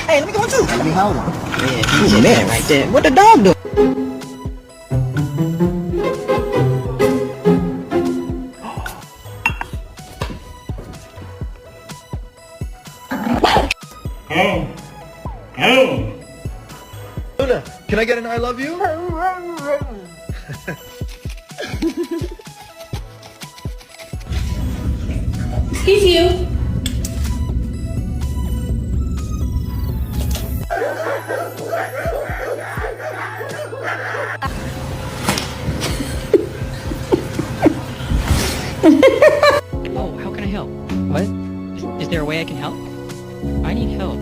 Hey, let me get one too. Let me hold one. Yeah, easy there, right there. What the dog do? Hey. Hey. Luna, can I get an I love you? Excuse you. Oh, how can I help? What? Is there a way I can help? I need help.